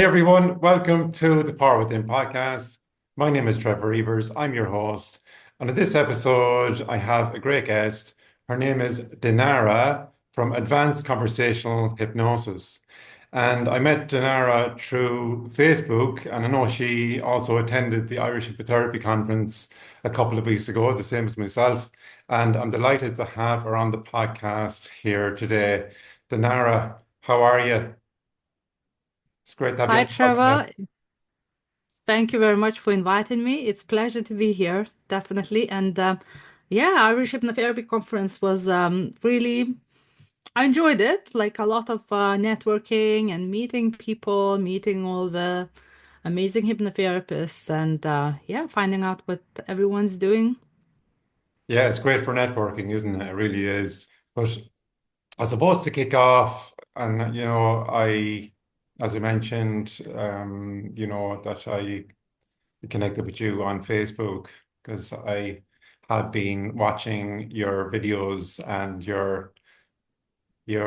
everyone, welcome to the Power Within podcast. My name is Trevor Evers, I'm your host. And in this episode, I have a great guest. Her name is Dinara from Advanced Conversational Hypnosis. And I met Dinara through Facebook, and I know she also attended the Irish Hypnotherapy Conference a couple of weeks ago, the same as myself. And I'm delighted to have her on the podcast here today. Dinara, how are you? It's great to have you Hi, on the podcast. Trevor. Thank you very much for inviting me. It's a pleasure to be here, definitely. And yeah, Irish Hypnotherapy Conference was really, I enjoyed it. Like a lot of networking and meeting people, meeting all the amazing hypnotherapists, and yeah, finding out what everyone's doing. Yeah, it's great for networking, isn't it? It really is. But I suppose to kick off, and as I mentioned, that I connected with you on Facebook because I had been watching your videos and your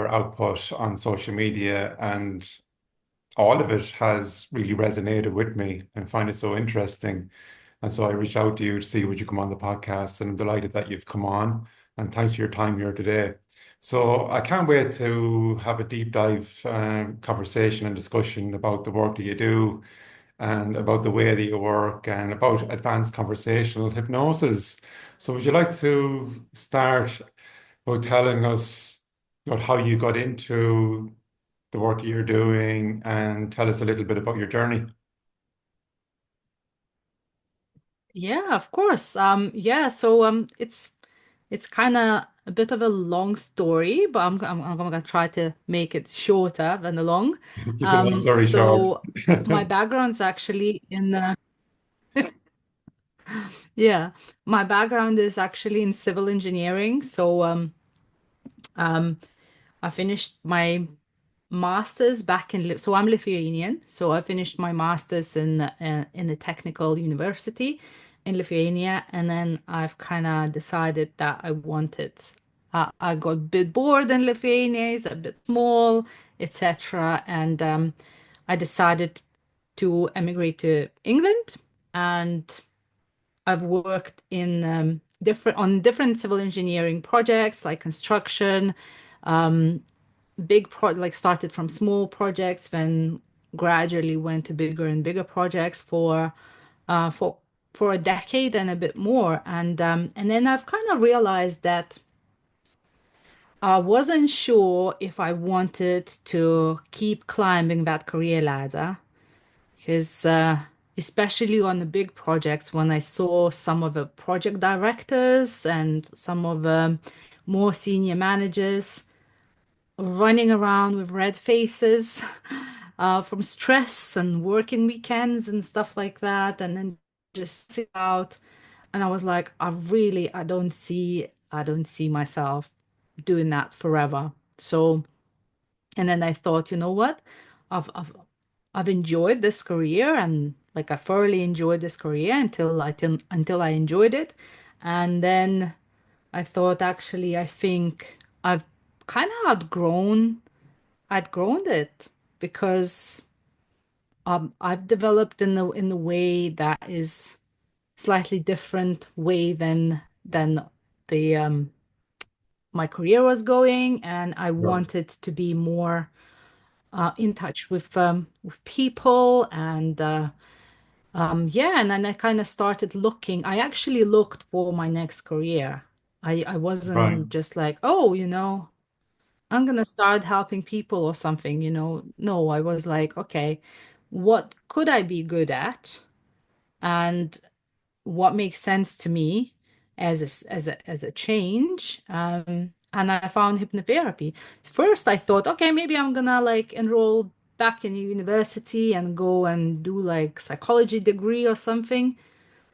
output on social media, and all of it has really resonated with me and find it so interesting. And so I reached out to you to see would you come on the podcast, and I'm delighted that you've come on. And thanks for your time here today. So I can't wait to have a deep dive conversation and discussion about the work that you do and about the way that you work and about advanced conversational hypnosis. So would you like to start by telling us about how you got into the work that you're doing and tell us a little bit about your journey? Yeah, of course. Yeah, so it's kind of a bit of a long story, but I'm gonna try to make it shorter than the long. You can long story short. So my background's actually in yeah, my background is actually in civil engineering. So um I finished my master's back in so I'm Lithuanian. So I finished my master's in a technical university in Lithuania, and then I've kind of decided that I wanted. I got a bit bored in Lithuania, it's a bit small, etc. And I decided to emigrate to England, and I've worked in different civil engineering projects like construction, um, big pro like started from small projects, then gradually went to bigger and bigger projects uh, for for a decade and a bit more. And then I've kind of realized that I wasn't sure if I wanted to keep climbing that career ladder because especially on the big projects, when I saw some of the project directors and some of the more senior managers running around with red faces from stress and working weekends and stuff like that, and then just sit out. And I was like, I don't see myself doing that forever. So, and then I thought, you know what? I've I've I've enjoyed this career, and like I thoroughly enjoyed this career until I enjoyed it. And then I thought actually I think I've kind of I'd grown it because I've developed in the way that is slightly different way than the my career was going, and I Right. wanted to be more in touch with people and yeah, and then I kind of started looking. I actually looked for my next career. I Right. wasn't just like, oh, I'm gonna start helping people or something, No, I was like, okay, what could I be good at? And what makes sense to me as a change. And I found hypnotherapy. First, I thought, okay, maybe I'm gonna like enroll back in university and go and do like psychology degree or something.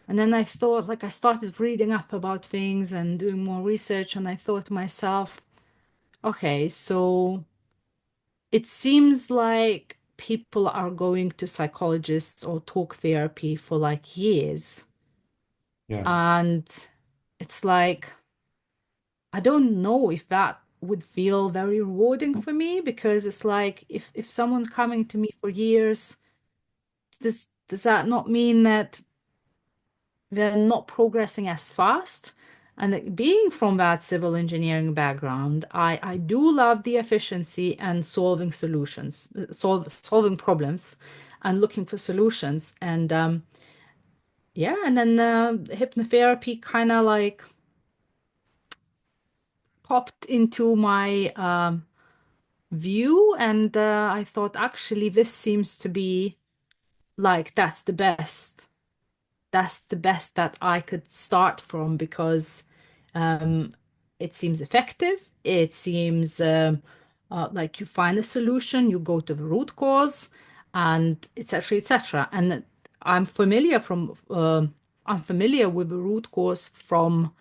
And then I thought, like, I started reading up about things and doing more research, and I thought to myself, okay, so it seems like people are going to psychologists or talk therapy for like years. Yeah. And it's like, I don't know if that would feel very rewarding for me because it's like if someone's coming to me for years does that not mean that they're not progressing as fast? And being from that civil engineering background, I do love the efficiency and solving solutions, solving problems and looking for solutions. And yeah, and then hypnotherapy kind of like popped into my view, and I thought actually this seems to be like that's the best that I could start from because um, it seems effective. It seems like you find a solution, you go to the root cause, and etc. etc. And I'm familiar with the root cause from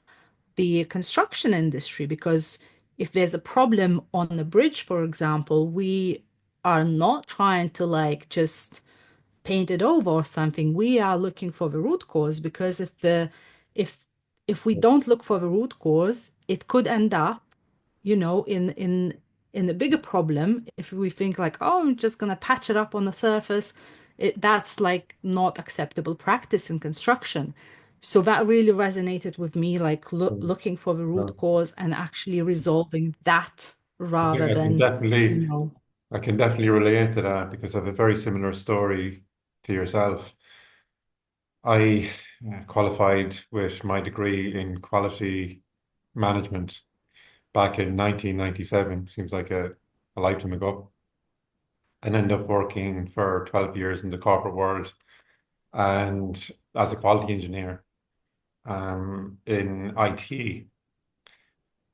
the construction industry because if there's a problem on the bridge, for example, we are not trying to like just paint it over or something. We are looking for the root cause because if if we don't look for the root cause, it could end up, in a bigger problem. If we think like, oh, I'm just gonna patch it up on the surface, that's like not acceptable practice in construction. So that really resonated with me, like looking for the root No. cause and actually resolving that I rather think than, you know, I can definitely relate to that because I have a very similar story to yourself. I qualified with my degree in quality management back in 1997. Seems like a lifetime ago. And ended up working for 12 years in the corporate world and as a quality engineer in IT.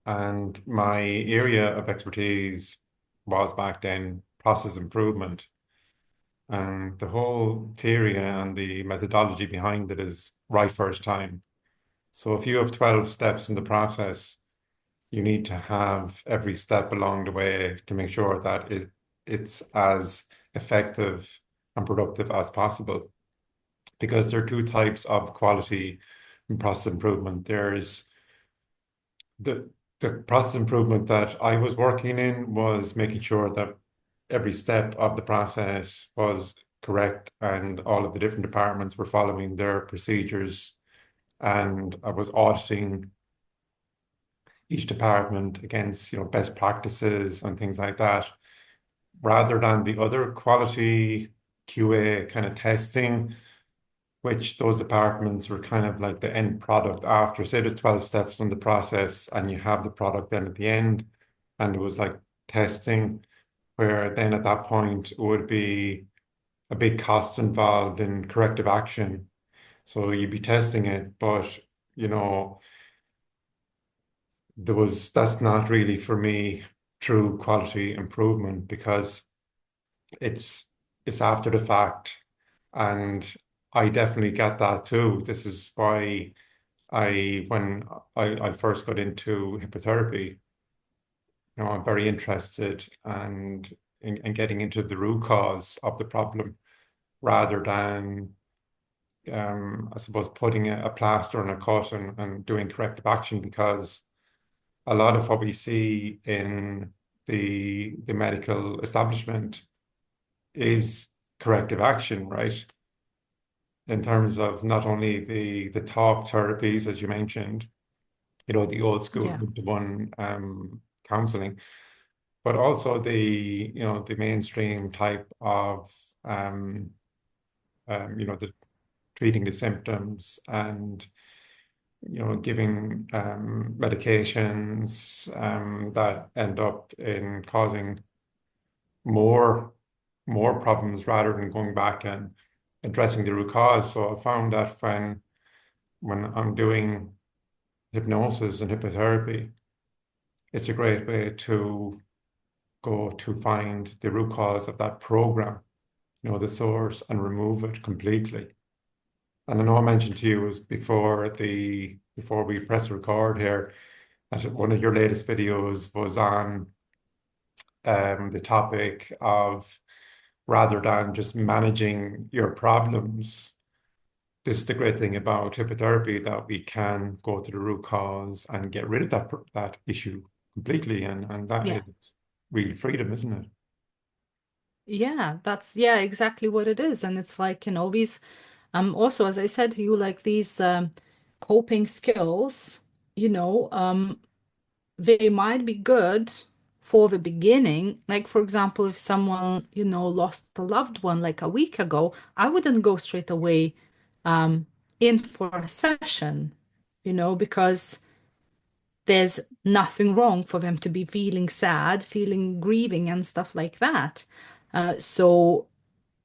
And my area of expertise was back then process improvement. And the whole theory and the methodology behind it is right first time. So if you have 12 steps in the process, you need to have every step along the way to make sure that it's as effective and productive as possible. Because there are two types of quality and process improvement. There's the the process improvement that I was working in was making sure that every step of the process was correct and all of the different departments were following their procedures. And I was auditing each department against, best practices and things like that, rather than the other quality QA kind of testing, which those departments were kind of like the end product after. Say there's 12 steps in the process and you have the product then at the end, and it was like testing, where then at that point it would be a big cost involved in corrective action. So you'd be testing it, but you know, that's not really for me true quality improvement because it's it's after the fact. And I definitely get that too. This is why when I first got into hypnotherapy, I'm very interested and in getting into the root cause of the problem rather than I suppose putting a plaster on a cut and doing corrective action, because a lot of what we see in the medical establishment is corrective action, right? In terms of not only the talk therapies, as you mentioned, the old school yeah, one-to-one counseling, but also the mainstream type of the treating the symptoms and giving medications that end up in causing more more problems rather than going back and addressing the root cause. So I found that when I'm doing hypnosis and hypnotherapy, it's a great way to go to find the root cause of that program, the source, and remove it completely. And I know I mentioned to you was before we press record here that one of your latest videos was on the topic of rather than just managing your problems. This is the great thing about hypnotherapy, that we can go to the root cause and get rid of that issue completely, and that yeah. is real freedom, isn't it? Yeah, that's yeah, exactly what it is. And it's like, these also as I said to you, like these coping skills, you know, they might be good for the beginning. Like for example, if someone, lost a loved one like a week ago, I wouldn't go straight away in for a session, because there's nothing wrong for them to be feeling sad, feeling grieving and stuff like that. So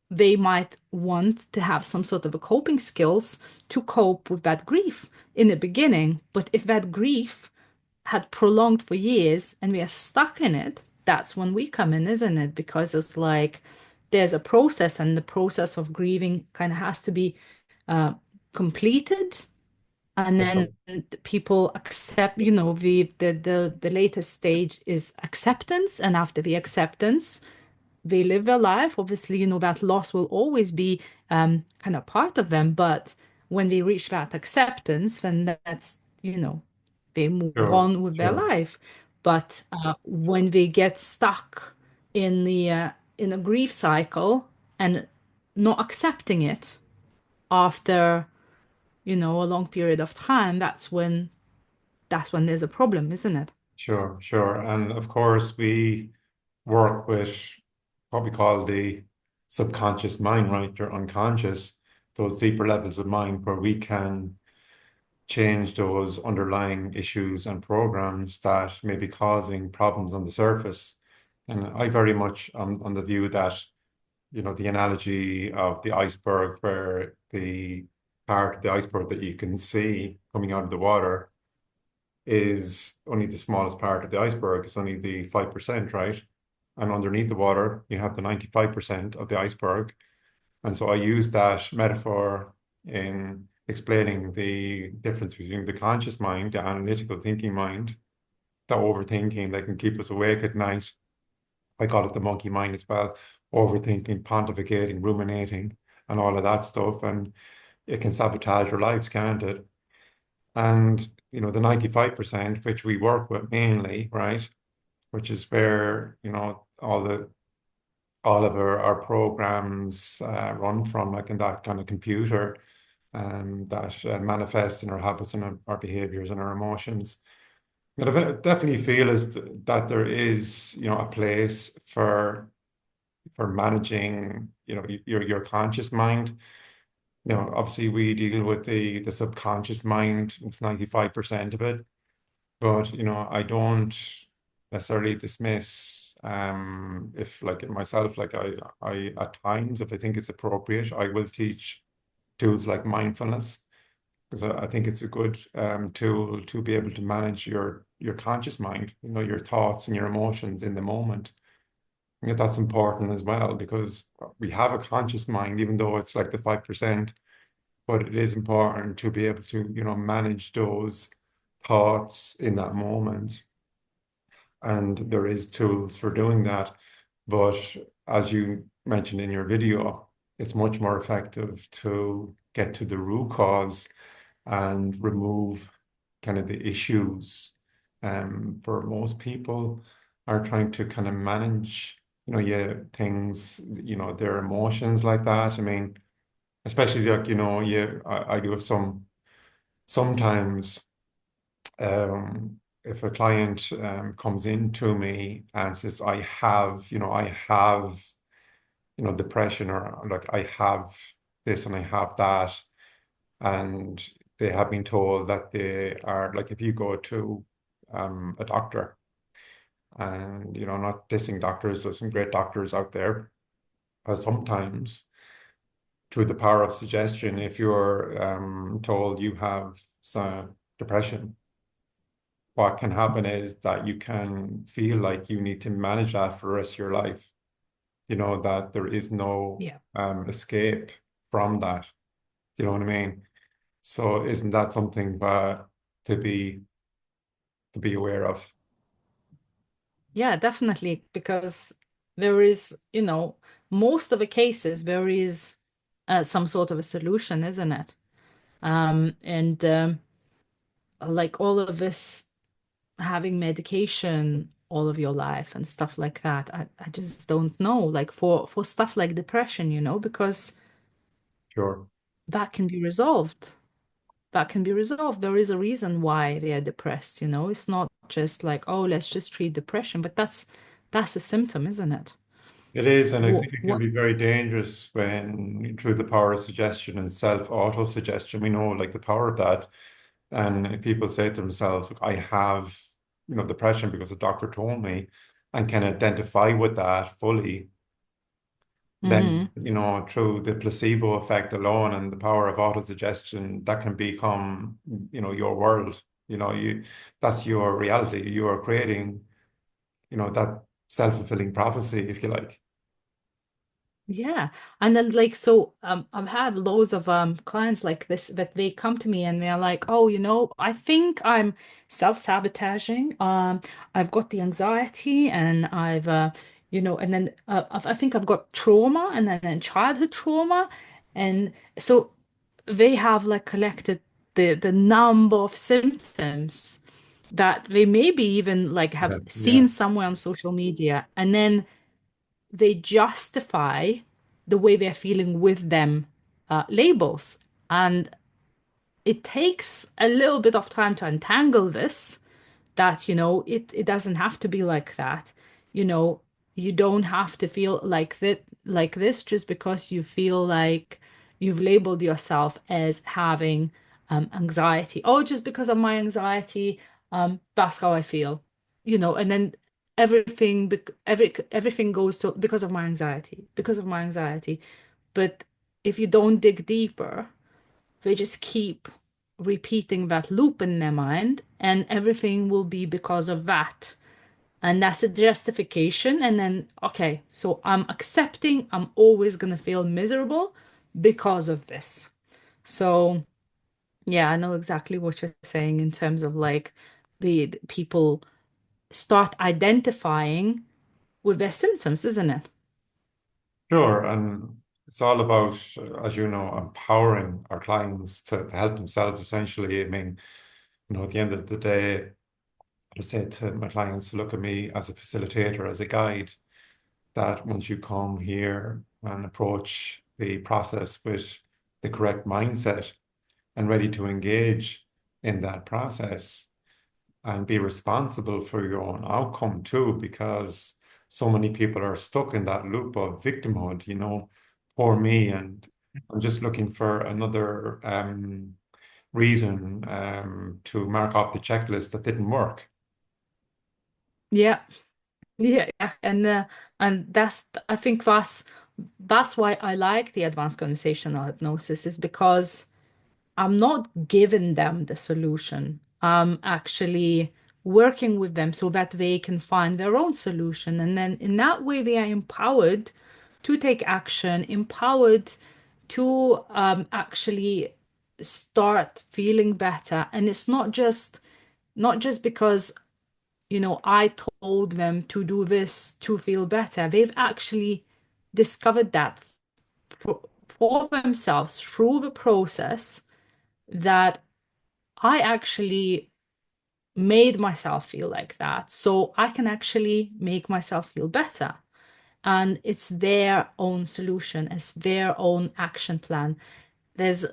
they might want to have some sort of a coping skills to cope with that grief in the beginning. But if that grief had prolonged for years and we are stuck in it, that's when we come in, isn't it? Because it's like there's a process, and the process of grieving kind of has to be uh, completed, and For then sure. people accept, the latest stage is acceptance, and after the acceptance they live their life. Obviously, that loss will always be kind of part of them, but when they reach that acceptance, then that's, they move Sure, on with their sure, life. But when they get stuck in a grief cycle and not accepting it after, a long period of time, that's when there's a problem, isn't it? sure, sure. And of course, we work with what we call the subconscious mind, right? Your unconscious, those deeper levels of mind where we can change those underlying issues and programs that may be causing problems on the surface. And I very much on the view that, the analogy of the iceberg, where the part of the iceberg that you can see coming out of the water is only the smallest part of the iceberg. It's only the 5%, right? And underneath the water, you have the 95% of the iceberg. And so I use that metaphor in explaining the difference between the conscious mind, the analytical thinking mind, the overthinking that can keep us awake at night. I call it the monkey mind as well, overthinking, pontificating, ruminating, and all of that stuff. And it can sabotage our lives, can't it? And, the 95%, which we work with mainly, right? Which is where, all of our programs run from, like in that kind of computer, that manifests in our habits and our behaviors and our emotions. And I definitely feel that there is, a place for managing, your conscious mind. Obviously we deal with the subconscious mind. It's 95% of it. But, I don't necessarily dismiss if like myself, like I at times, if I think it's appropriate, I will teach tools like mindfulness, because I think it's a good tool to be able to manage your conscious mind, your thoughts and your emotions in the moment. I think that's important as well, because we have a conscious mind, even though it's like the 5%, but it is important to be able to, manage those thoughts in that moment. And there is tools for doing that. But as you mentioned in your video, it's much more effective to get to the root cause and remove kind of the issues. For most people are trying to kind of manage, yeah, things, their emotions like that. I mean, especially like, yeah, I do have sometimes if a client comes in to me and says, I have, depression, or like I have this and I have that, and they have been told that they are like, if you go to a doctor, and not dissing doctors, there's some great doctors out there, but sometimes through the power of suggestion, if you're told you have some depression, what can happen is that you can feel like you need to manage that for the rest of your life. That there is no Yeah. escape from that. Do you know what I mean? So isn't that something to be to be aware of? Yeah, definitely, because there is, most of the cases, there is some sort of a solution, isn't it? And like all of this having medication. all of your life and stuff like that. I just don't know. Like for stuff like depression, because Sure. that can be resolved. That can be resolved. There is a reason why they are depressed. It's not just like, oh, let's just treat depression, but that's a symptom, isn't it? It is, and I What, think it can what be very dangerous when through the power of suggestion and self-auto-suggestion, we know like the power of that. And if people say to themselves, "Look, I have, depression because the doctor told me," and can identify with that fully, then, hmm through the placebo effect alone and the power of autosuggestion, that can become, your world. That's your reality. You are creating, that self-fulfilling prophecy, if you like. Yeah. And then like so I've had loads of clients like this that they come to me and they're like, "Oh, I think I'm self-sabotaging. I've got the anxiety and I've and then I think I've got trauma and then childhood trauma." And so they have like collected the number of symptoms that they maybe even like have Yeah, seen yeah, somewhere on social media, and then they justify the way they're feeling with them labels. And it takes a little bit of time to untangle this, that it doesn't have to be like that. you know you don't have to feel like this just because you feel like you've labeled yourself as having anxiety. Oh, just because of my anxiety, that's how I feel. And then everything goes to because of my anxiety. But if you don't dig deeper, they just keep repeating that loop in their mind, and everything will be because of that. And that's a justification. And then, okay, so I'm accepting I'm always going to feel miserable because of this. So, yeah, I know exactly what you're saying in terms of like the people start identifying with their symptoms, isn't it? sure. And it's all about, as you know, empowering our clients to help themselves essentially. I mean, at the end of the day, I say to my clients to look at me as a facilitator, as a guide, that once you come here and approach the process with the correct mindset and ready to engage in that process and be responsible for your own outcome too, because so many people are stuck in that loop of victimhood, poor me, and I'm just looking for another reason to mark off the checklist that didn't work. Yeah. Yeah, yeah. And I think that's why I like the advanced conversational hypnosis, is because I'm not giving them the solution. I'm actually working with them so that they can find their own solution. And then in that way, they are empowered to take action, empowered to actually start feeling better. And it's not just because I told them to do this to feel better. They've actually discovered that for themselves through the process, that I actually made myself feel like that. So I can actually make myself feel better. And it's their own solution, it's their own action plan. There's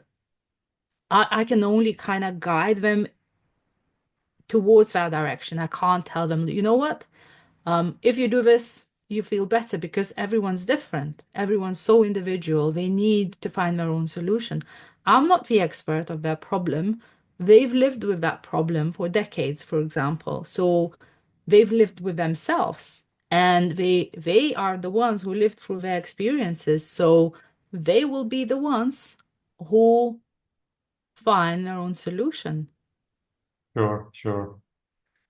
I can only kind of guide them towards that direction. I can't tell them, you know what? If you do this, you feel better, because everyone's different. Everyone's so individual. They need to find their own solution. I'm not the expert of their problem. They've lived with that problem for decades, for example. So they've lived with themselves, and they are the ones who lived through their experiences. So they will be the ones who find their own solution. Sure, sure.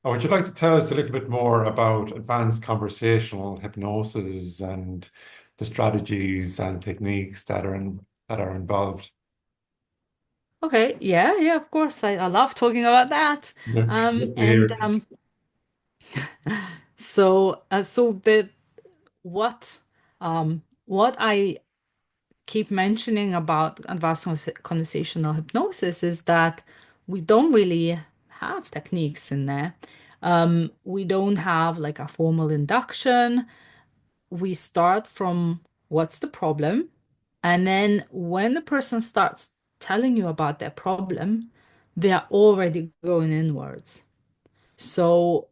Would you like to tell us a little bit more about advanced conversational hypnosis and the strategies and techniques that are involved? Okay, yeah, yeah, of course. I love talking about that. Yeah, Um, love to hear and it. um, so what I keep mentioning about advanced conversational hypnosis is that we don't really have techniques in there. We don't have like a formal induction. We start from what's the problem. And then when the person starts telling you about their problem, they are already going inwards. So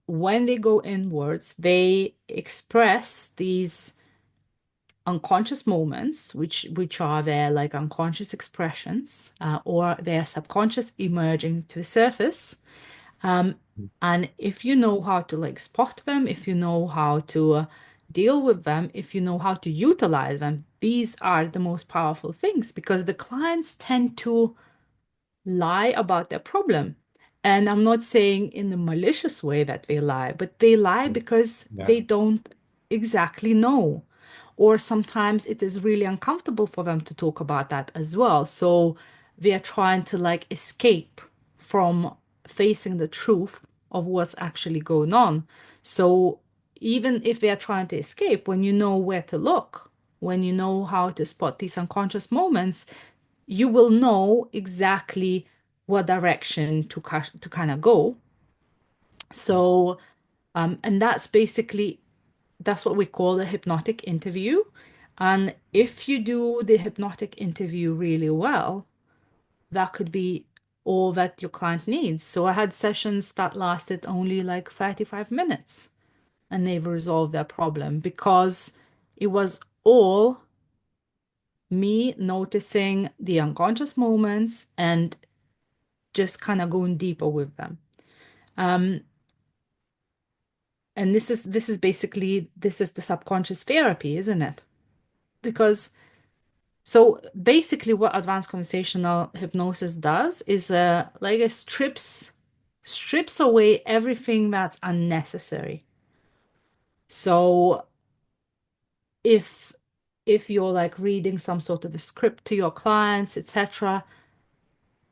when they go inwards, they express these unconscious moments, which are their like unconscious expressions, or their subconscious emerging to the surface. Um, and if you know how to like spot them, if you know how to deal with them, if you know how to utilize them, these are the most powerful things because the clients tend to lie about their problem. And I'm not saying in the malicious way that they lie, but they lie because Yeah. they don't exactly know. Or sometimes it is really uncomfortable for them to talk about that as well. So they are trying to like escape from facing the truth of what's actually going on. So even if they are trying to escape, when you know where to look, when you know how to spot these unconscious moments, you will know exactly what direction to kind of go. So, and that's basically that's what we call a hypnotic interview. And if you do the hypnotic interview really well, that could be all that your client needs. So I had sessions that lasted only like 35 minutes and they've resolved their problem because it was all me noticing the unconscious moments and just kind of going deeper with them. Um, and this is basically this is the subconscious therapy, isn't it? Because so basically what advanced conversational hypnosis does is like it strips away everything that's unnecessary. So if if you're like reading some sort of a script to your clients, etc.,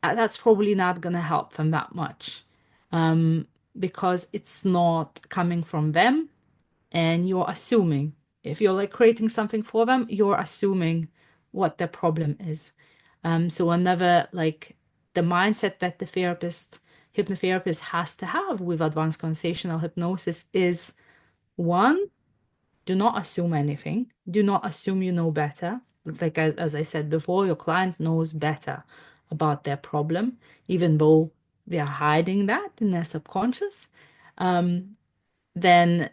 that's probably not going to help them that much, um, because it's not coming from them and you're assuming. If you're like creating something for them, you're assuming what their problem is. So whenever like the mindset that the hypnotherapist has to have with advanced conversational hypnosis is one, do not assume anything. Do not assume you know better. Like as I said before, your client knows better about their problem, even though they are hiding that in their subconscious. Then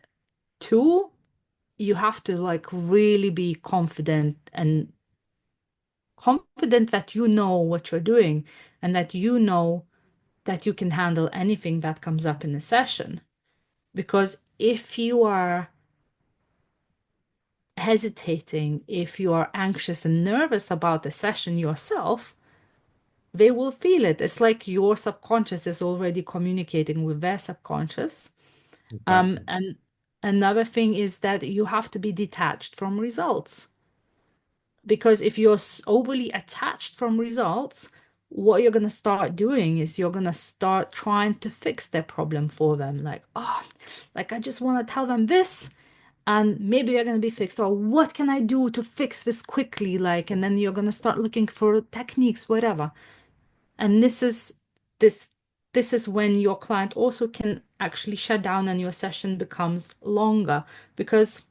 two, you have to like really be confident that you know what you're doing and that you know that you can handle anything that comes up in a session. Because if you are hesitating, if you are anxious and nervous about the session yourself, they will feel it. It's like your subconscious is already communicating with their subconscious. Exactly. And another thing is that you have to be detached from results. Because if you're overly attached from results, what you're going to start doing is you're going to start trying to fix their problem for them. Like, oh, like I just want to tell them this and maybe they're going to be fixed. Or what can I do to fix this quickly? Like, and then you're going to start looking for techniques, whatever. And this, this is when your client also can actually shut down and your session becomes longer because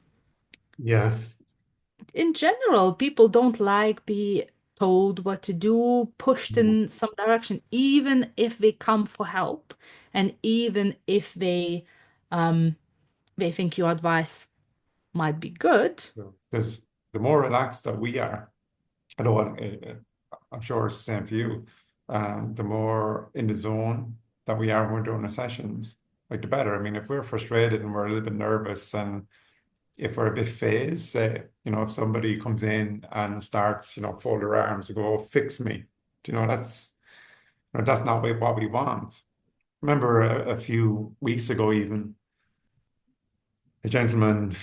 Yeah. in general, people don't like be told what to do, pushed No. in some direction, even if they come for help, and even if they think your advice might be good. Because the more relaxed that we are, I know I'm sure it's the same for you. The more in the zone that we are when we're doing our sessions, like the better. I mean, if we're frustrated and we're a little bit nervous and if we're a bit phased, say, if somebody comes in and starts, fold their arms and go, "Oh, fix me," that's not what we want. Remember a few weeks ago, even a gentleman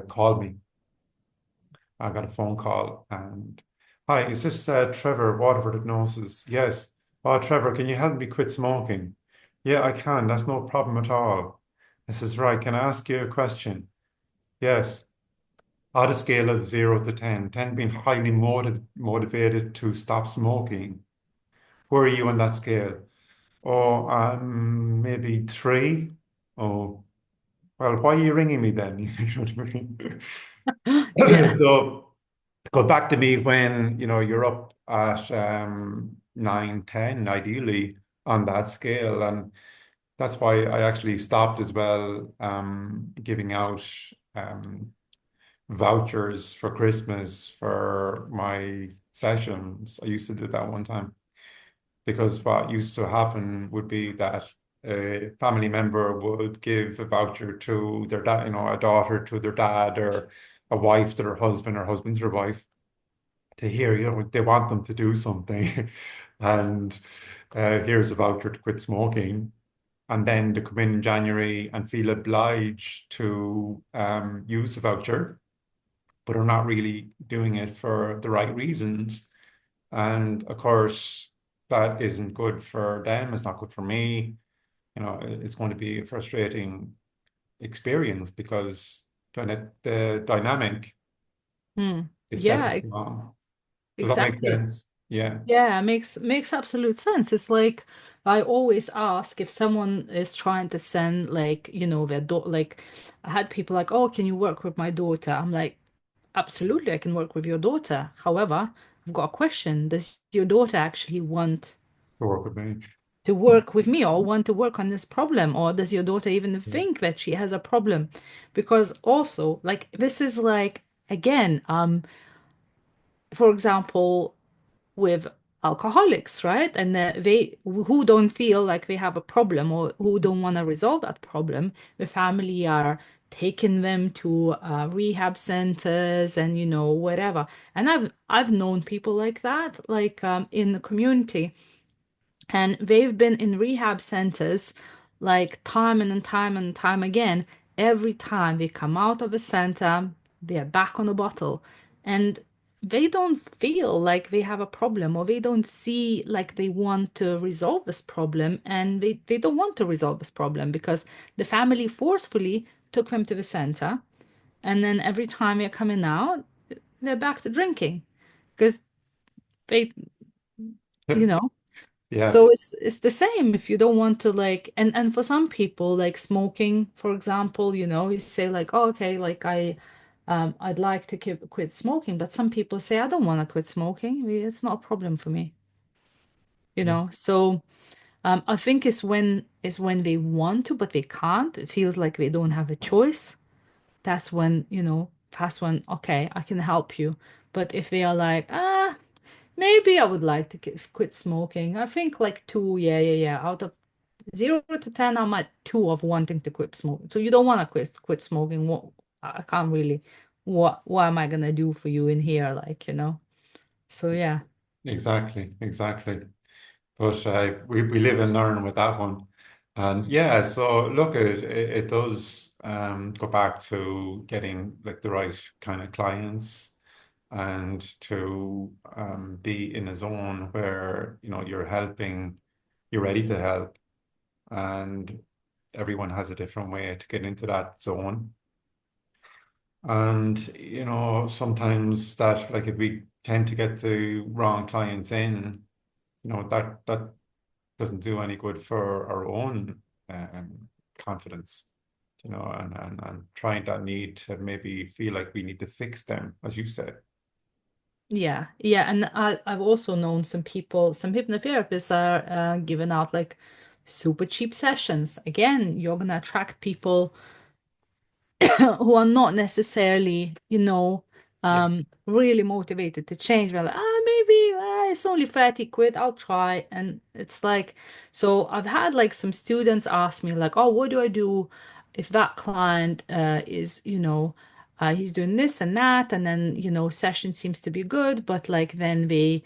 called me. I got a phone call and, "Hi, is this Trevor, Waterford Hypnosis?" "Yes." "Oh, Trevor, can you help me quit smoking?" "Yeah, I can. That's no problem at all." I says, "Right, can I ask you a question?" "Yes." On a scale of 0 to 10, 10 being highly motivated to stop smoking, where are you on that scale? Oh, maybe three. Oh, well, why are you ringing me then? You know what I mean? Yeah. So go back to me when, you're up at 9, 10, ideally on that scale. And that's why I actually stopped as well, giving out vouchers for Christmas for my sessions. I used to do that one time because what used to happen would be that a family member would give a voucher to their dad, a daughter to their dad, or a wife to their husband, or husband to their wife, to hear, they want them to do something. And here's a voucher to quit smoking. And then they come in January and feel obliged to use the voucher, but are not really doing it for the right reasons. And of course, that isn't good for them. It's not good for me. It's going to be a frustrating experience because the dynamic Hmm. is set Yeah, in wrong. Does that make exactly. sense? Yeah. Yeah, makes absolute sense. It's like I always ask if someone is trying to send like, their daughter, like I had people like, "Oh, can you work with my daughter?" I'm like, "Absolutely, I can work with your daughter. However, I've got a question. Does your daughter actually want To work with me. to work with me or want to work on this problem? Or does your daughter even Yeah. think that she has a problem?" Because also, like this is like again, for example, with alcoholics, right? And they who don't feel like they have a problem or who don't want to resolve that problem, the family are taking them to rehab centers and whatever. And I've known people like that, like in the community, and they've been in rehab centers like time and time and time again. Every time they come out of a center, they're back on the bottle. And they don't feel like they have a problem or they don't see like they want to resolve this problem. And they don't want to resolve this problem because the family forcefully took them to the center. And then every time they're coming out, they're back to drinking because they, you know. Yeah. So it's the same if you don't want to like and for some people like smoking, for example, you say like, oh, okay, like I'd like to quit smoking, but some people say I don't want to quit smoking. It's not a problem for me, you Yeah. know. So I think it's when they want to but they can't. It feels like they don't have a choice. That's when okay, I can help you. But if they are like, maybe I would like to quit smoking. I think like two, yeah, yeah, yeah. Out of 0 to 10, I'm at two of wanting to quit smoking. So you don't want to quit smoking. What I can't really. What am I gonna do for you in here? Like. So yeah, Exactly. Exactly. But we live and learn with that one. And yeah, so look, it does go back to getting like the right kind of clients, and to be in a zone where you're ready to help, and everyone has a different way to get into that zone. And sometimes that, like, if we tend to get the wrong clients in, that doesn't do any good for our own confidence, and trying that need to maybe feel like we need to fix them, as you said. yeah, yeah. And I've also known some people, some hypnotherapists are giving out like super cheap sessions. Again, you're gonna attract people who are not necessarily, Yeah. really motivated to change. They're like, maybe it's only 30 quid, I'll try. And it's like, so I've had like some students ask me, like, oh, what do I do if that client is, he's doing this and that, and then, session seems to be good, but like then they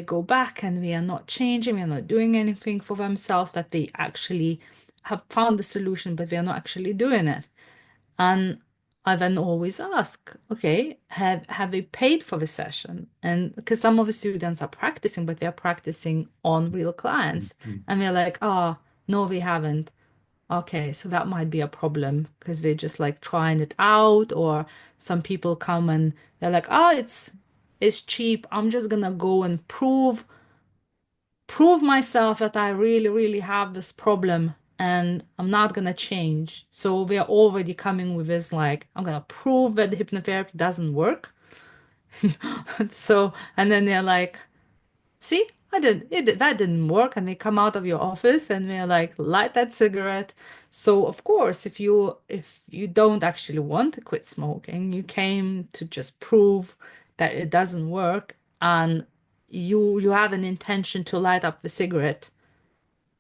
go back and they are not changing, they're not doing anything for themselves that they actually have found the solution, but they're not actually doing it. And I then always ask, okay, have they paid for the session? And because some of the students are practicing, but they're practicing on real clients. Mhm. And they're like, oh, no, we haven't. Okay, so that might be a problem because they're just like trying it out, or some people come and they're like, oh, it's cheap. I'm just gonna go and prove myself that I really, really have this problem and I'm not gonna change. So they're already coming with this like, I'm gonna prove that the hypnotherapy doesn't work. So, and then they're like, see, that didn't work. And they come out of your office and they're like, light that cigarette. So of course, if you don't actually want to quit smoking, you came to just prove that it doesn't work and you have an intention to light up the cigarette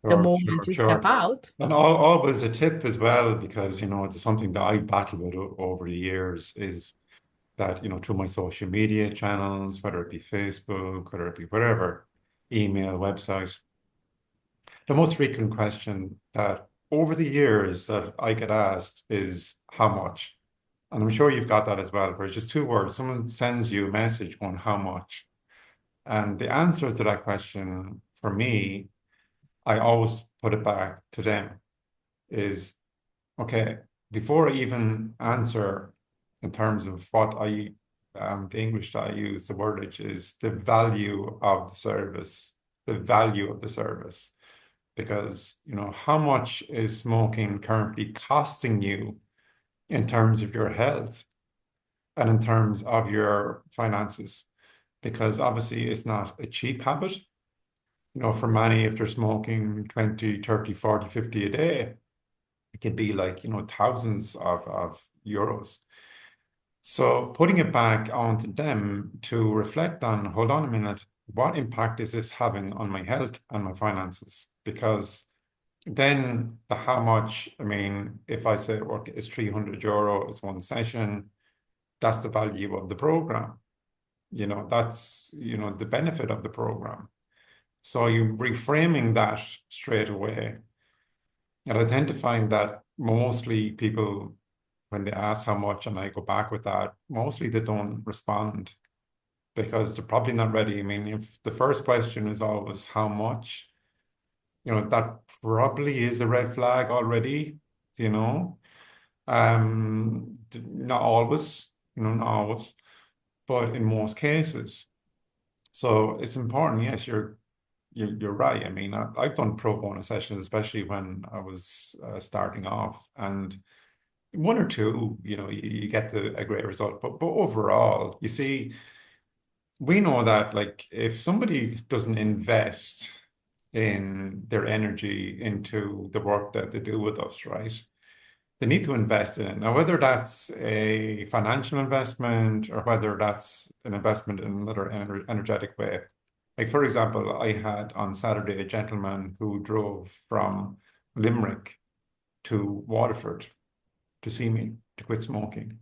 the Sure, moment sure, you step sure. out. And always a tip as well, because, it's something that I battle with over the years is that, through my social media channels, whether it be Facebook, whether it be whatever, email, website, the most frequent question that over the years that I get asked is how much? And I'm sure you've got that as well, where it's just two words. Someone sends you a message going, how much? And the answer to that question for me, I always put it back to them is, okay, before I even answer in terms of the English that I use, the wordage is the value of the service, the value of the service. Because, how much is smoking currently costing you in terms of your health and in terms of your finances? Because obviously it's not a cheap habit. For many, if they're smoking 20, 30, 40, 50 a day, it could be like, thousands of euros. So putting it back onto them to reflect on, hold on a minute, what impact is this having on my health and my finances? Because then the how much, I mean, if I say, okay, it's 300 euro, it's one session, that's the value of the program. That's, the benefit of the program. So you reframing that straight away and identifying that mostly people, when they ask how much, and I go back with that, mostly they don't respond because they're probably not ready. I mean, if the first question is always how much, that probably is a red flag already, you know. Not always, not always, but in most cases. So it's important. Yes, you're right. I mean, I've done pro bono sessions, especially when I was starting off, and one or two, you get a great result. But overall, you see, we know that like if somebody doesn't invest in their energy into the work that they do with us, right? They need to invest in it. Now, whether that's a financial investment or whether that's an investment in another energetic way. Like, for example, I had on Saturday a gentleman who drove from Limerick to Waterford to see me to quit smoking.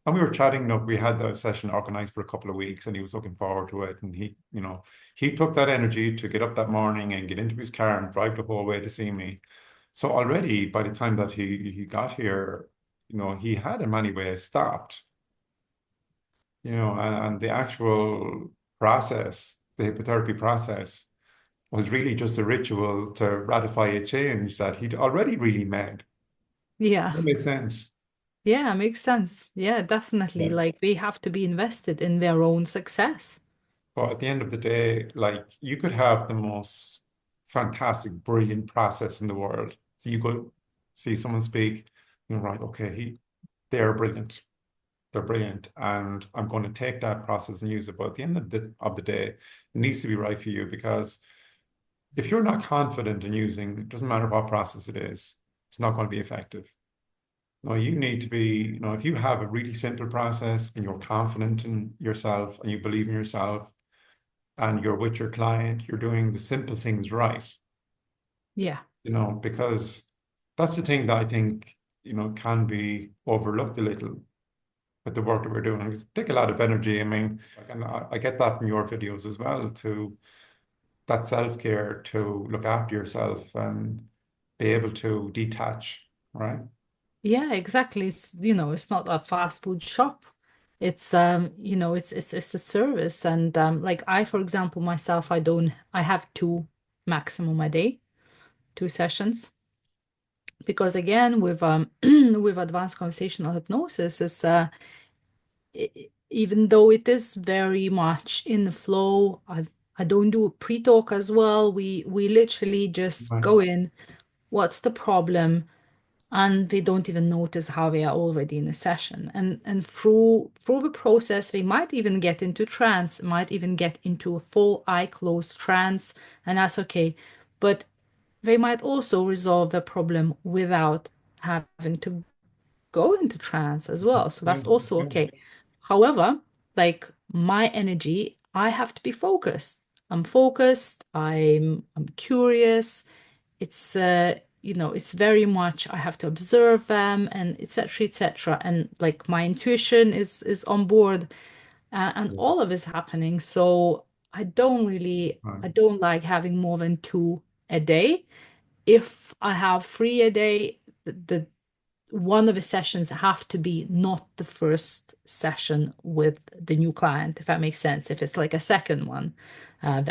And we were chatting, we had the session organized for a couple of weeks and he was looking forward to it. And he took that energy to get up that morning and get into his car and drive the whole way to see me. So already by the time that he got here, he had in many ways stopped, and the actual process, the hypnotherapy process was really just a ritual to ratify a change that he'd already really made. Yeah. That made sense. Yeah, makes sense. Yeah, definitely. Yeah. Like they have to be invested in their own success. But at the end of the day, like you could have the most fantastic, brilliant process in the world. So you go see someone speak, you're right, okay, they're brilliant. They're brilliant. And I'm going to take that process and use it. But at the end of the day, it needs to be right for you because if you're not confident in using, it doesn't matter what process it is, it's not going to be effective. No, you need to be, if you have a really simple process and you're confident in yourself and you believe in yourself and you're with your client, you're doing the simple things right, Yeah. because that's the thing that I think, can be overlooked a little with the work that we're doing. It take a lot of energy. I mean, and I get that from your videos as well, to that self-care, to look after yourself and be able to detach, right? Yeah, exactly. It's not a fast food shop. It's it's a service. And like I, for example, myself, I have two maximum a day, two sessions. Because again, with with advanced conversational hypnosis, even though it is very much in the flow, I don't do pre-talk as well. We literally just Right. go in, what's the problem? And they don't even notice how they are already in a session. And through the process, they might even get into trance, might even get into a full eye closed trance, and that's okay. But they might also resolve the problem without having to go into trance as well. So Yeah. that's also Yeah. okay. However, like my energy, I have to be focused. I'm focused, I'm curious. It's it's very much I have to observe them and etc. etc. And like my intuition is on board, and Yeah. all of it's happening. So Right. I don't like having more than two a day. If I have three a day, the one of the sessions have to be not the first session with the new client, if that makes sense. If it's like a second one,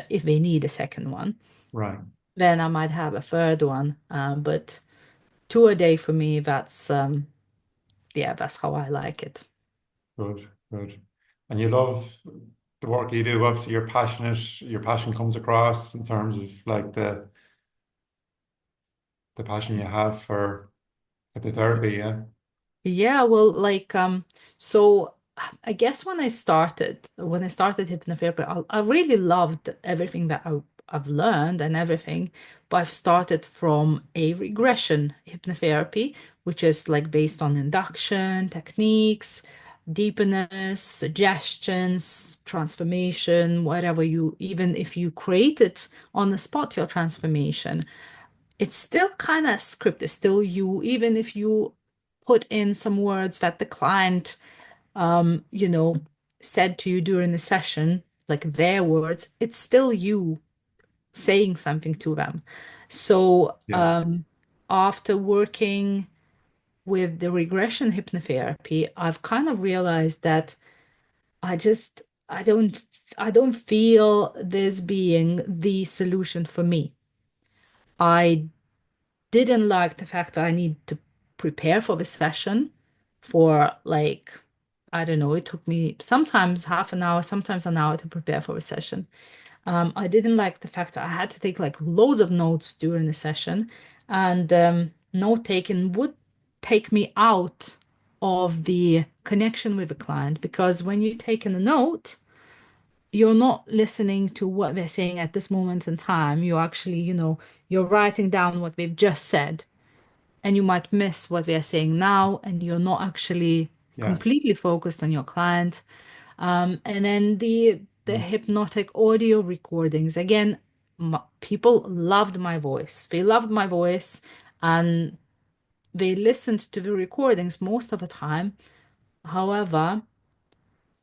if they need a second one, Right. then I might have a third one. But two a day for me, yeah, that's how I like it. Good. Good. And you love the work you do. Obviously, you're passionate. Your passion comes across in terms of like the passion you have for the therapy. Yeah. Yeah, well, so I guess when I started hypnotherapy, I really loved everything that I've learned and everything, but I've started from a regression hypnotherapy, which is like based on induction techniques, deepness, suggestions, transformation, whatever you, even if you create it on the spot, your transformation, it's still kind of scripted, still you, even if you put in some words that the client, you know, said to you during the session, like their words, it's still you saying something to them. So, Yeah. after working with the regression hypnotherapy, I've kind of realized that I just, I don't, I don't feel this being the solution for me. I didn't like the fact that I need to prepare for the session for like, I don't know, it took me sometimes half an hour, sometimes an hour to prepare for a session. I didn't like the fact that I had to take like loads of notes during the session, and note taking would take me out of the connection with the client because when you're taking a note, you're not listening to what they're saying at this moment in time. You're actually, you're writing down what they've just said and you might miss what they're saying now, and you're not actually Yeah. completely focused on your client. And then the Mm. hypnotic audio recordings. Again, people loved my voice. They loved my voice, and they listened to the recordings most of the time. However,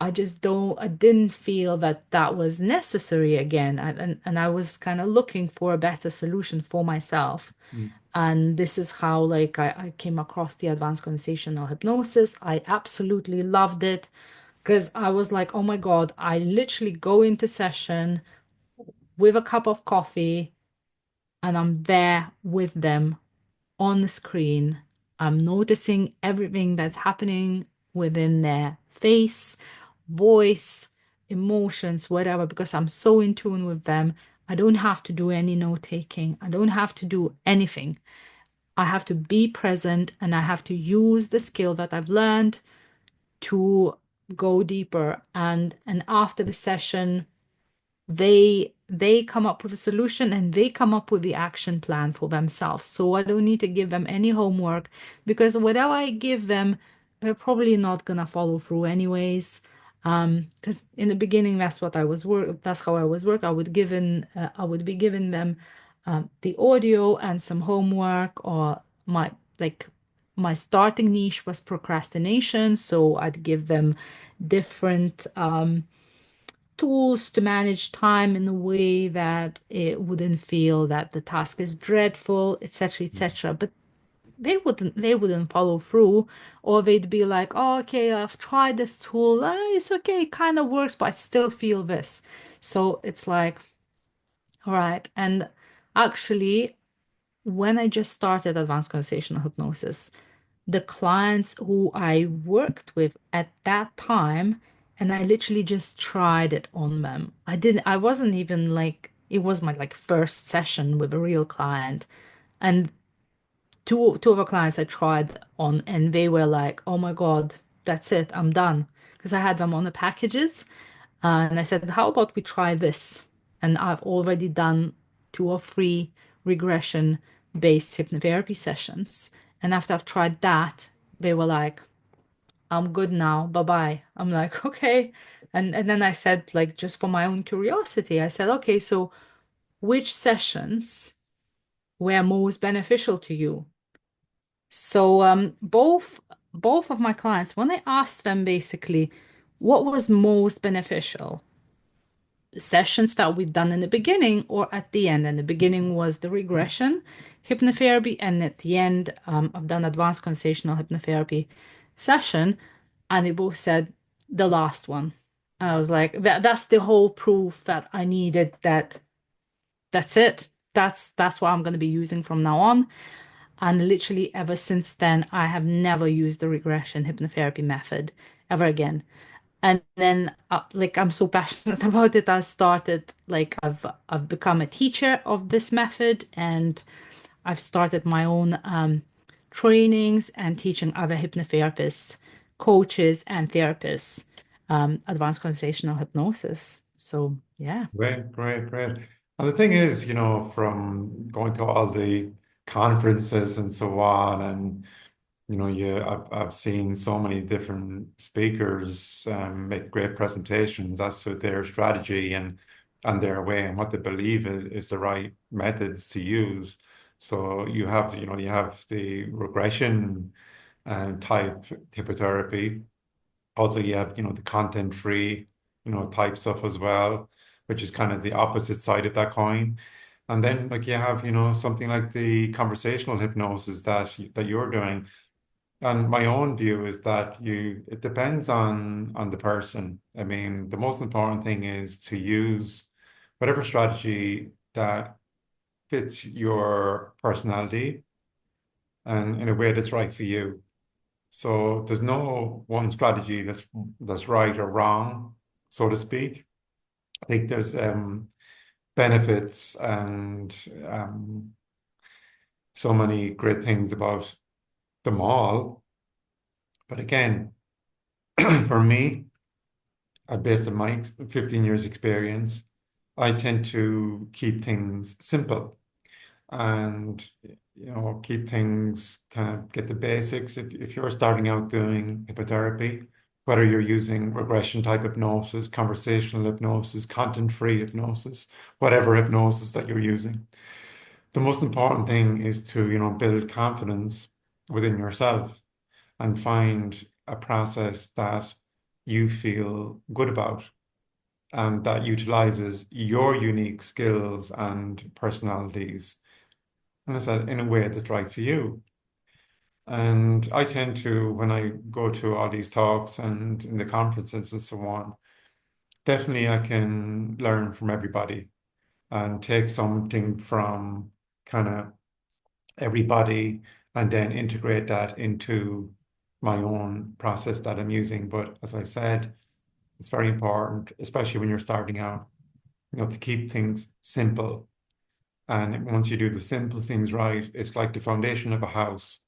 I didn't feel that that was necessary again. And I was kind of looking for a better solution for myself. Mm. And this is how like I came across the advanced conversational hypnosis. I absolutely loved it because I was like, oh my God, I literally go into session with a cup of coffee and I'm there with them on the screen. I'm noticing everything that's happening within their face, voice, emotions, whatever, because I'm so in tune with them. I don't have to do any note taking. I don't have to do anything. I have to be present and I have to use the skill that I've learned to go deeper. And after the session, they come up with a solution and they come up with the action plan for themselves. So I don't need to give them any homework because whatever I give them, they're probably not gonna follow through anyways. Because in the beginning, that's how I was work. I would be giving them the audio and some homework, or my like my starting niche was procrastination, so I'd give them different tools to manage time in a way that it wouldn't feel that the task is dreadful, etc., etc. But they wouldn't follow through, or they'd be like, "Oh, okay, I've tried this tool. It's okay, it kind of works, but I still feel this." So it's like, all right. And actually, when I just started advanced conversational hypnosis, the clients who I worked with at that time and I literally just tried it on them. I wasn't even like, it was my like first session with a real client. And two of our clients I tried on, and they were like, "Oh my God, that's it, I'm done." Because I had them on the packages, and I said, "How about we try this?" And I've already done 2 or 3 regression-based hypnotherapy sessions. And after I've tried that, they were like, "I'm good now, bye bye." I'm like, "Okay." And then I said, like, just for my own curiosity, I said, "Okay, so which sessions were most beneficial to you?" So both of my clients, when I asked them basically what was most beneficial, sessions that we've done in the beginning or at the end. And the beginning was the regression hypnotherapy, and at the end, I've done advanced conversational hypnotherapy session, and they both said the last one. And I was like, that's the whole proof that I needed. That's it. That's what I'm going to be using from now on. And literally ever since then, I have never used the regression hypnotherapy method ever again. And then, like, I'm so passionate about it. I started, like, I've become a teacher of this method, and I've started my own trainings and teaching other hypnotherapists, coaches, and therapists advanced conversational hypnosis. So, yeah. Great, great, great. And the thing is, from going to all the conferences and so on, and I've seen so many different speakers make great presentations as to their strategy and their way and what they believe is the right methods to use. So you have the regression type hypnotherapy. Also, you have, the content-free, type stuff as well, which is kind of the opposite side of that coin. And then, like, you have, something like the conversational hypnosis that you're doing. And my own view is that it depends on the person. I mean, the most important thing is to use whatever strategy that fits your personality and in a way that's right for you. So there's no one strategy that's right or wrong, so to speak. I think there's benefits and so many great things about them all. But again, for me, based on my 15 years experience, I tend to keep things simple and keep things kind of get the basics. If you're starting out doing hypnotherapy, whether you're using regression type hypnosis, conversational hypnosis, content-free hypnosis, whatever hypnosis that you're using, the most important thing is to build confidence within yourself and find a process that you feel good about and that utilizes your unique skills and personalities, and I said, in a way that's right for you. And I tend to, when I go to all these talks and in the conferences and so on, definitely I can learn from everybody and take something from kind of everybody and then integrate that into my own process that I'm using. But as I said, it's very important, especially when you're starting out, to keep things simple. And once you do the simple things right, it's like the foundation of a house.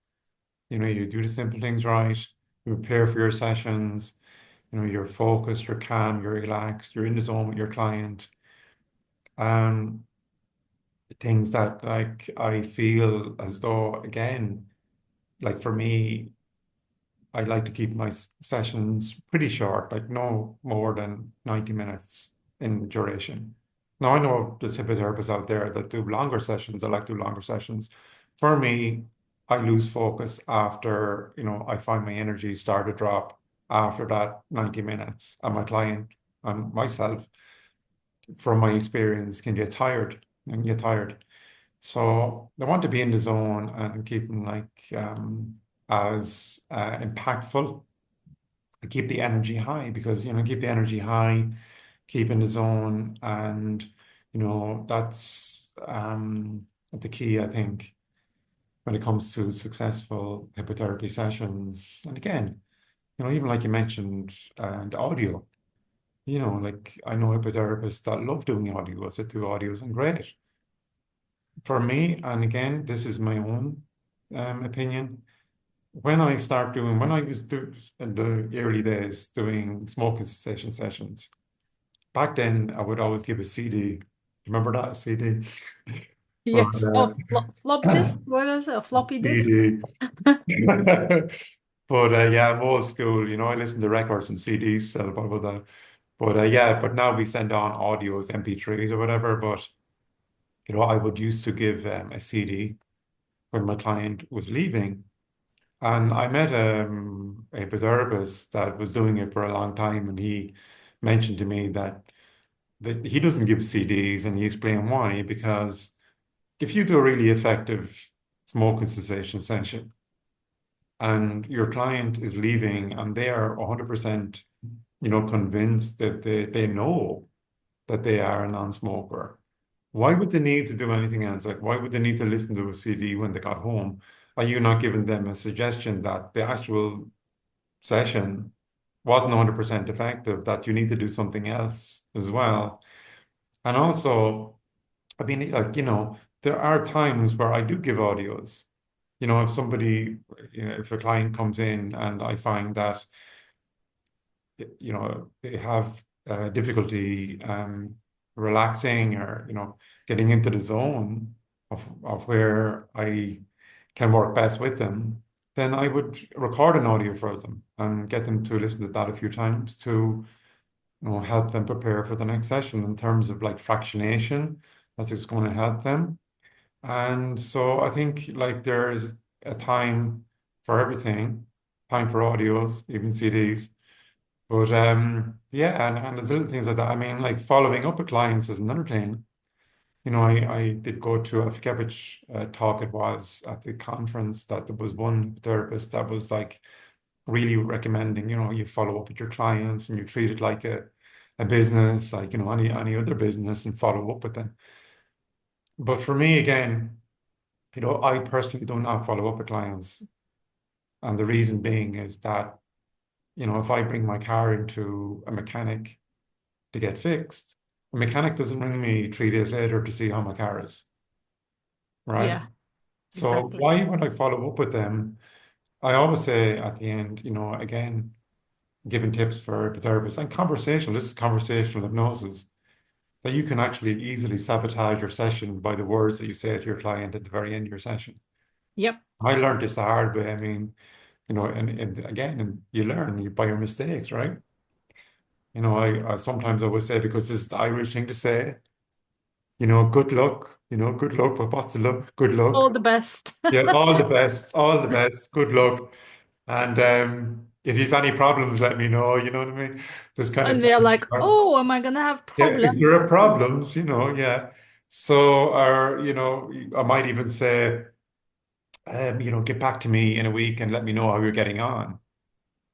You do the simple things right, you prepare for your sessions, you're focused, you're calm, you're relaxed, you're in the zone with your client. Um, Things that like I feel as though, again, like for me, I like to keep my sessions pretty short, like no more than 90 minutes in duration. Now, I know there's hypnotherapists out there that do longer sessions. I like to do longer sessions. For me, I lose focus after, I find my energy start to drop after that 90 minutes. And my client and myself, from my experience, can get tired and get tired. So I want to be in the zone and keep them like as impactful, keep the energy high because keep the energy high, keep in the zone, and that's the key, I think, when it comes to successful hypnotherapy sessions. And again, even like you mentioned, the audio. like I know hypnotherapists that love doing audios, that do audios and great. For me, and again, this is my own opinion. When I was in the early days doing smoking cessation sessions, back then I would always give a CD. Remember that CD? Or Yes. Oh, flop disk. What is it? A floppy disk? CD. But yeah, I'm old school. I listen to records and CDs, so blah blah blah. But yeah, but now we send on audios, MP3s or whatever. But I would used to give a CD when my client was leaving. And I met a therapist that was doing it for a long time, and he mentioned to me that he doesn't give CDs, and he explained why. Because if you do a really effective smoking cessation session, and your client is leaving, and they are 100%, convinced that they know that they are a non-smoker, why would they need to do anything else? Like, why would they need to listen to a CD when they got home? Are you not giving them a suggestion that the actual session wasn't 100% effective, that you need to do something else as well? And also, I mean, like, there are times where I do give audios. If somebody, if a client comes in and I find that, they have difficulty relaxing, or, getting into the zone of where I can work best with them, then I would record an audio for them and get them to listen to that a few times to, help them prepare for the next session in terms of like fractionation. That's just going to help them. And so I think like there's a time for everything, time for audios, even CDs. But yeah, and there's little things like that. I mean, like following up with clients is another thing. I did go to, I forget which talk it was at the conference, that there was one therapist that was like really recommending, you follow up with your clients and you treat it like a business, like, any other business, and follow up with them. But for me, again, I personally do not follow up with clients. And the reason being is that, if I bring my car into a mechanic to get fixed, a mechanic doesn't ring me 3 days later to see how my car is, right? Yeah, So exactly. why would I follow up with them? I always say at the end, again, giving tips for therapists and this is conversational hypnosis, that you can actually easily sabotage your session by the words that you say to your client at the very end of your session. Yep. I learned this the hard way. I mean, and again, and you learn by your mistakes, right? I sometimes I would say, because this is the Irish thing to say, good luck, but what's the luck? Good All luck. the best. Yeah, all the best, good luck. And if you've any problems, let me know, you know what I mean? This kind of And they're like, thing. oh, am I gonna have Yeah, is problems? there a problems, yeah. So, or, I might even say, get back to me in a week and let me know how you're getting on.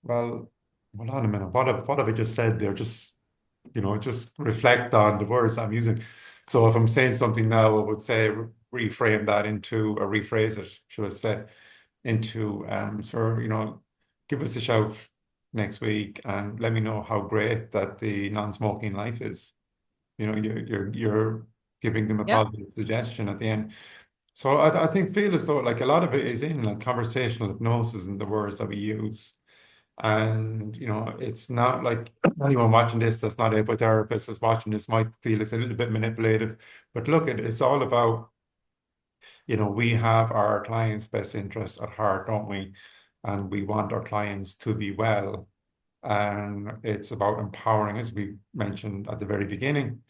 Well, hold on a minute. What have I just said there? Just reflect on the words I'm using. So if I'm saying something now, I would say reframe that into, or rephrase it, should I say, into, so, give us a shout next week and let me know how great that the non-smoking life is. You're giving them a Yeah. positive suggestion at the end. So I think, feel as though like a lot of it is in like conversational hypnosis and the words that we use. And, it's not like anyone watching this that's not a hypnotherapist is watching this might feel it's a little bit manipulative. But look, it's all about, we have our clients' best interests at heart, don't we? And we want our clients to be well. And it's about empowering, as we mentioned at the very beginning,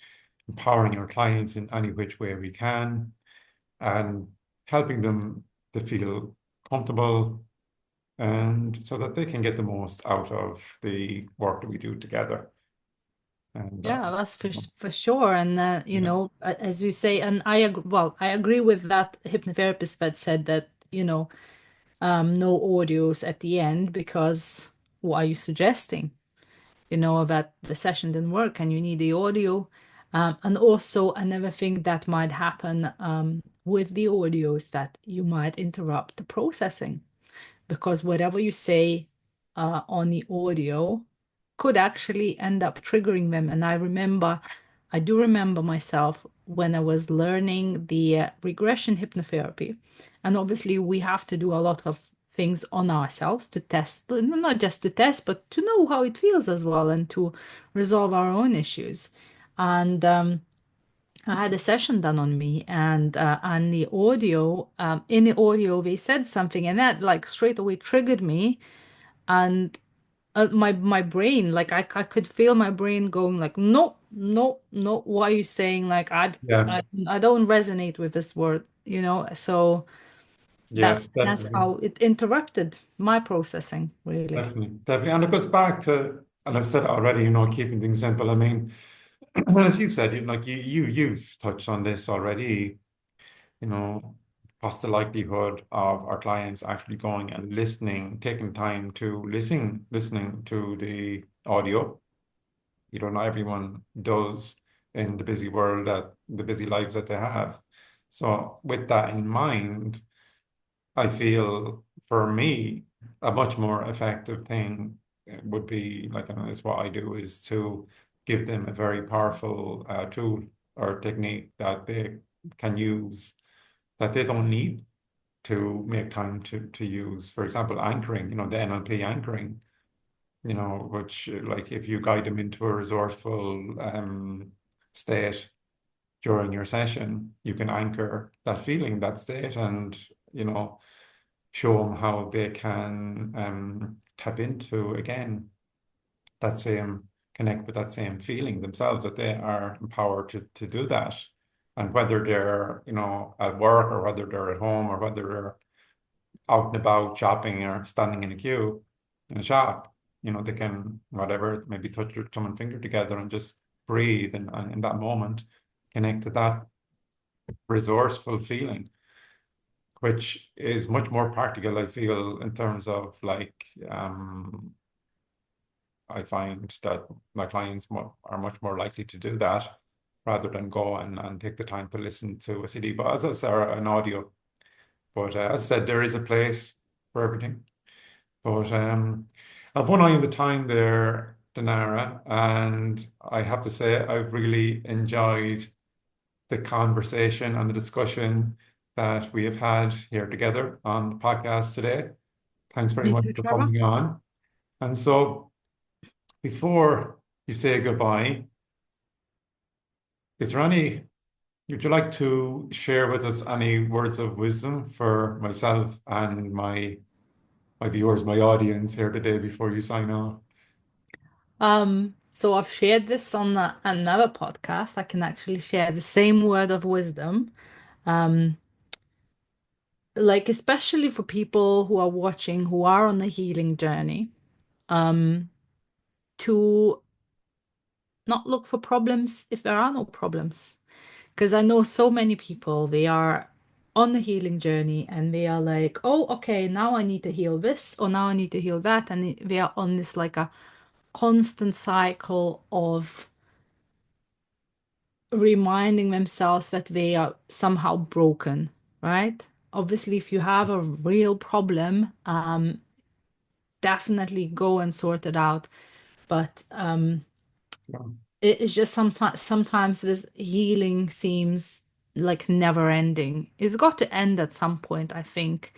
empowering our clients in any which way we can, and helping them to feel comfortable, and so that they can get the most out of the work that we do together. And Yeah, that's for sure. And as you say, and I agree with that hypnotherapist that said that, no audios at the end, because what are you suggesting? That the session didn't work and you need the audio. And also another thing that might happen with the audios, that you might interrupt the processing, because whatever you say on the audio could actually end up triggering them. And I do remember myself when I was learning the regression hypnotherapy. And obviously, we have to do a lot of things on ourselves to test, not just to test, but to know how it feels as well and to resolve our own issues. And I had a session done on me, and the audio, in the audio, they said something, and that like straight away triggered me. And my brain, like I could feel my brain going like, no, no, no, what are you saying? Like Yeah, I don't resonate with this word, you know. So yeah, that's definitely. how it interrupted my processing, really. Definitely, definitely. And it goes back to, and I've said it already, you know, keeping things simple. I mean, and as you've said, like you've touched on this already, you know, what's the likelihood of our clients actually going and listening, taking time to listening to the audio. You know, not everyone does in the busy world, that the busy lives that they have. So with that in mind, I feel for me, a much more effective thing would be like, and it's what I do, is to give them a very powerful tool or technique that they can use, that they don't need to make time to use. For example, anchoring, you know, the NLP anchoring, you know, which like if you guide them into a resourceful state during your session, you can anchor that feeling, that state, and you know, show them how they can tap into again that same, connect with that same feeling themselves, that they are empowered to do that. And whether they're, you know, at work or whether they're at home or whether they're out and about shopping or standing in a queue in a shop, you know, they can, whatever, maybe touch their thumb and finger together and just breathe and in that moment connect to that resourceful feeling, which is much more practical, I feel, in terms of like, I find that my clients are much more likely to do that rather than go and take the time to listen to a CD, but as I said, or an audio. But as I said, there is a place for everything. But I've one eye on the time there, Dinara, and I have to say I've really enjoyed the conversation and the discussion that we have had here together on the podcast today. Thanks very Me much too, for Trevor. coming on. And so, before you say goodbye, is there any, would you like to share with us any words of wisdom for myself and my viewers, my audience here today before you sign off? So I've shared this on another podcast. I can actually share the same word of wisdom. Um, like especially for people who are watching, who are on the healing journey, um, to not look for problems if there are no problems. Because I know so many people, they are on the healing journey and they are like, oh, okay, now I need to heal this, or now I need to heal that. And they are on this like a constant cycle of reminding themselves that they are somehow broken, right? Obviously, if you have a real problem, definitely go and sort it out. But it's just sometimes this healing seems like never ending. It's got to end at some point, I think.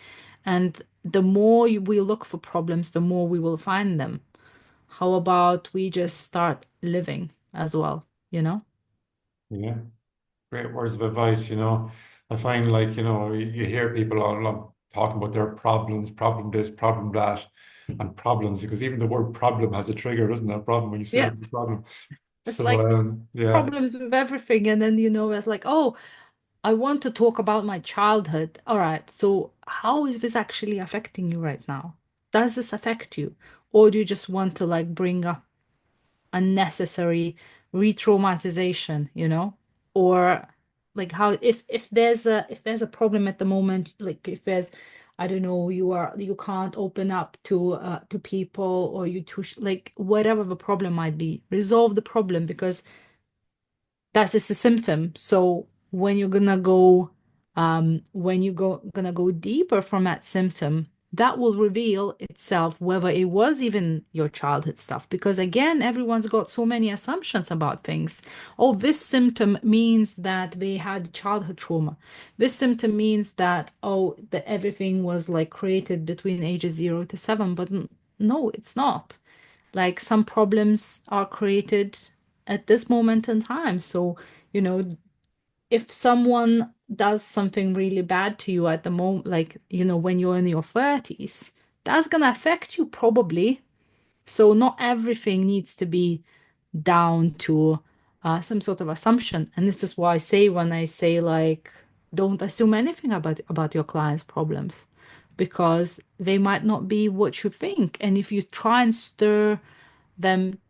And the more we look for problems, the more we will find them. How about we just start living as well, you know? Yeah. Great words of advice, you know. I find like, you know, you hear people all along talking about their problems, problem this, problem that, and problems, because even the word problem has a trigger, doesn't it? Problem when you say Yeah. the problem. It's So like yeah, problems with everything. And then, it's like, oh, I want to talk about my childhood. All right. So, how is this actually affecting you right now? Does this affect you? Or do you just want to like bring up unnecessary re-traumatization, Or like how if there's a problem at the moment, like if there's I don't know, you can't open up to people, or you too like whatever the problem might be, resolve the problem because that is a symptom. So when you're gonna go deeper from that symptom, that will reveal itself whether it was even your childhood stuff. Because again, everyone's got so many assumptions about things. Oh, this symptom means that they had childhood trauma. This symptom means that, oh, that everything was like created between ages 0 to 7. But no, it's not. Like some problems are created at this moment in time. So, you know, if someone does something really bad to you at the moment, like, when you're in your 30s, that's going to affect you probably. So, not everything needs to be down to some sort of assumption. And this is why I say, when I say, like, don't assume anything about your client's problems, because they might not be what you think. And if you try and stir them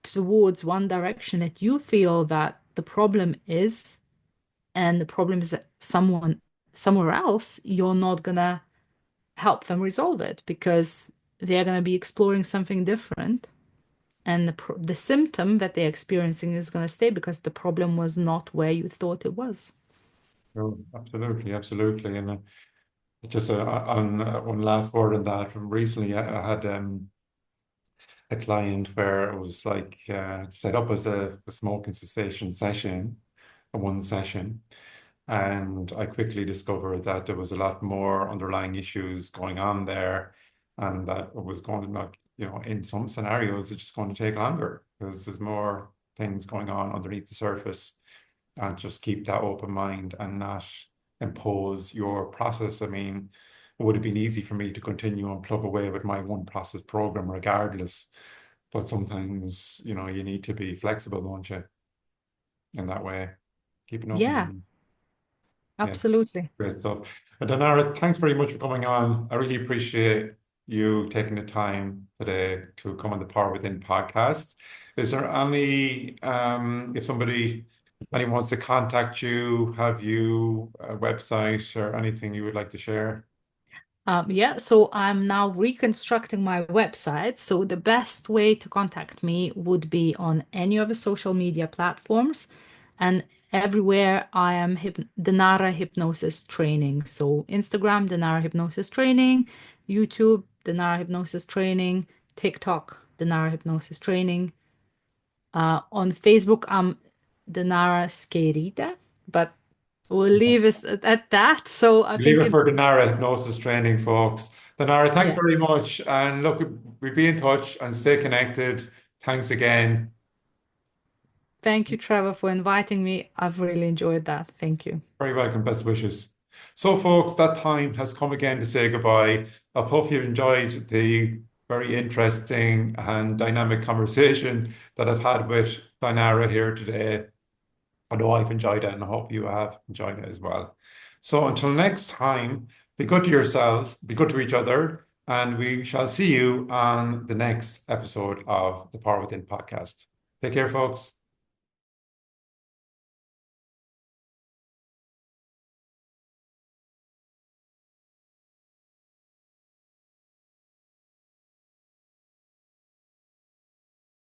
towards one direction that you feel that the problem is, and the problem is someone somewhere else, you're not gonna help them resolve it, because they're gonna be exploring something different, and the symptom that they're experiencing is gonna stay because the problem was not where you thought it was. Oh, absolutely, absolutely. And just on one last word on that, from recently, I had a client where it was like set up as a smoking cessation session, a one session. And I quickly discovered that there was a lot more underlying issues going on there, and that it was going to not, in some scenarios, it's just going to take longer because there's more things going on underneath the surface. And just keep that open mind and not impose your process. I mean, it would have been easy for me to continue and plug away with my one process program regardless. But sometimes, you need to be flexible, don't you? In that way, keep an open Yeah, mind. Yeah, absolutely. great stuff. And Dinara, thanks very much for coming on. I really appreciate you taking the time today to come on the Power Within podcast. Is there if anyone wants to contact you, have you a website or anything you would like to share? Yeah, so I'm now reconstructing my website. So the best way to contact me would be on any of the social media platforms, and everywhere I am Dinara Hypnosis Training. So Instagram, Dinara Hypnosis Training, YouTube, Dinara Hypnosis Training, TikTok, Dinara Hypnosis Training. On Facebook, I'm Dinara Skeiryte, but we'll leave it at that. So I Leave think it it's, for Dinara Hypnosis Training, folks. Dinara, thanks yeah. very much. And look, we'll be in touch and stay connected. Thanks again. Thank you, Trevor, for inviting me. I've really enjoyed that. Thank you. Very welcome. Best wishes. So, folks, that time has come again to say goodbye. I hope you've enjoyed the very interesting and dynamic conversation that I've had with Dinara here today. I know I've enjoyed it and I hope you have enjoyed it as well. So, until next time, be good to yourselves, be good to each other, and we shall see you on the next episode of the Power Within podcast. Take care, folks.